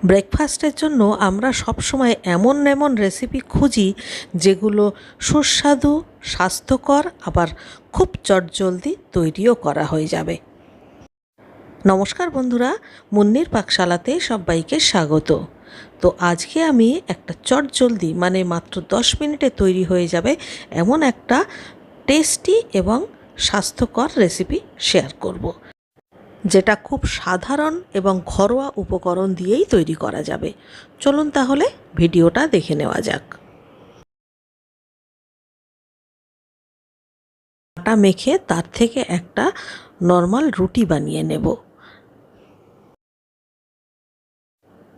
ব্রেকফাস্টের জন্য আমরা সবসময় এমন এমন রেসিপি খুঁজি যেগুলো সুস্বাদু, স্বাস্থ্যকর, আবার খুব চটজলদি তৈরিও করা হয়ে যাবে। নমস্কার বন্ধুরা, মুন্নির পাকশালাতে সবাইকে স্বাগত। তো আজকে আমি একটা চটজলদি মানে মাত্র 10 মিনিটে তৈরি হয়ে যাবে এমন একটা টেস্টি এবং স্বাস্থ্যকর রেসিপি শেয়ার করব, যেটা খুব সাধারণ এবং ঘরোয়া উপকরণ দিয়েই তৈরি করা যাবে। চলুন তাহলে ভিডিওটা দেখে নেওয়া যাক। আটা মেখে তার থেকে একটা নর্মাল রুটি বানিয়ে নেব।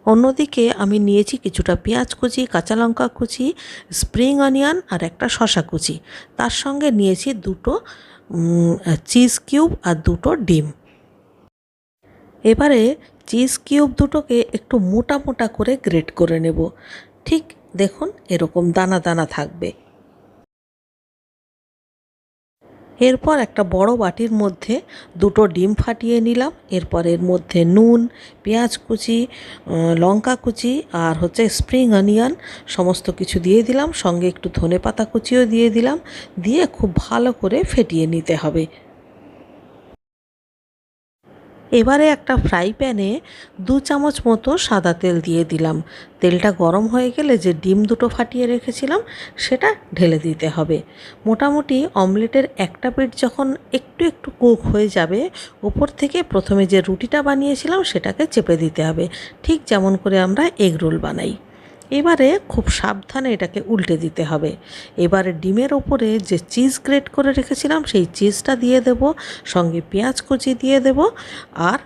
অন্যদিকে আমি নিয়েছি কিছুটা পেঁয়াজ কুচি, কাঁচা লঙ্কা কুচি, স্প্রিং অনিয়ন আর একটা শসা কুচি। তার সঙ্গে নিয়েছি দুটো চিজ কিউব আর দুটো ডিম। এবারে চিজ কিউব দুটোকে একটু মোটা মোটা করে গ্রেট করে নেব। ঠিক দেখুন, এরকম দানা দানা থাকবে। এরপর একটা বড় বাটির মধ্যে দুটো ডিম ফাটিয়ে নিলাম। এরপর এর মধ্যে নুন, পেঁয়াজ কুচি, লঙ্কা কুচি আর স্প্রিং অনিয়ন সমস্ত কিছু দিয়ে দিলাম। সঙ্গে একটু ধনেপাতা কুচিও দিয়ে দিলাম। দিয়ে খুব ভালো করে ফেটিয়ে নিতে হবে। এবারে একটা ফ্রাই প্যানে 2 চামচ মতো সাদা তেল দিয়ে দিলাম। তেলটা গরম হয়ে গেলে যে ডিম দুটো ফাটিয়ে রেখেছিলাম সেটা ঢেলে দিতে হবে। মোটামুটি অমলেটের একটা পিঠ যখন একটু একটু কুক হয়ে যাবে, ওপর থেকে প্রথমে যে রুটিটা বানিয়েছিলাম সেটাকে চেপে দিতে হবে, ঠিক যেমন করে আমরা এগ রোল বানাই। এবারে খুব সাবধানে এটাকে উল্টে দিতে হবে। এবারে ডিমের ওপরে যে চিজ গ্রেট করে রেখেছিলাম সেই চিজটা দিয়ে দেব, সঙ্গে পেঁয়াজ কুচি দিয়ে দেব আর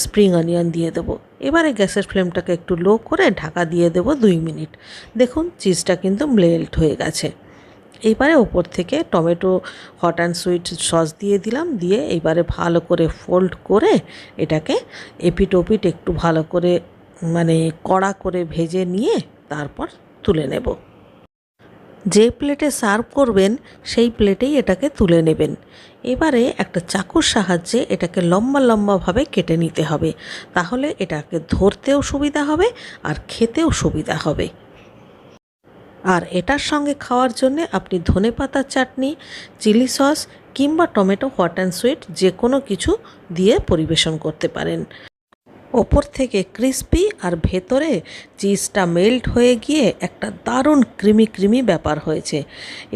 স্প্রিং অনিয়ন দিয়ে দেব। এবারে গ্যাসের ফ্লেমটাকে একটু লো করে ঢাকা দিয়ে দেব 2 মিনিট। দেখুন চিজটা কিন্তু মেল্ট হয়ে গেছে। এইবারে ওপর থেকে tomato hot and sweet sauce দিয়ে দিলাম। দিয়ে এইবারে ভালো করে ফোল্ড করে এটাকে এপিট ওপিট একটু ভালো করে কড়া করে ভেজে নিয়ে তারপর তুলে নেব। যে প্লেটে সার্ভ করবেন সেই প্লেটেই এটাকে তুলে নেবেন। এবারে একটা চাকুর সাহায্যে এটাকে লম্বা লম্বাভাবে কেটে নিতে হবে, তাহলে এটাকে ধরতেও সুবিধা হবে আর খেতেও সুবিধা হবে। আর এটার সঙ্গে খাওয়ার জন্যে আপনি ধনেপাতার চাটনি, চিলি সস কিংবা টমেটো হট অ্যান্ড সুইট যে কোনো কিছু দিয়ে পরিবেশন করতে পারেন। ওপর থেকে ক্রিস্পি আর ভেতরে চিজটা মেল্ট হয়ে গিয়ে একটা দারুণ ক্রিমি ক্রিমি ব্যাপার হয়েছে।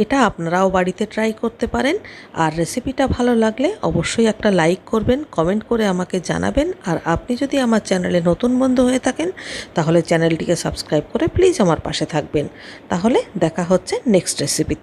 এটা আপনারাও বাড়িতে ট্রাই করতে পারেন। আর রেসিপিটা ভালো লাগলে অবশ্যই একটা লাইক করবেন, কমেন্ট করে আমাকে জানাবেন। আর আপনি যদি আমার চ্যানেলে নতুন বন্ধু হয়ে থাকেন তাহলে চ্যানেলটিকে সাবস্ক্রাইব করে প্লিজ আমার পাশে থাকবেন। তাহলে দেখা হচ্ছে নেক্সট রেসিপিতে।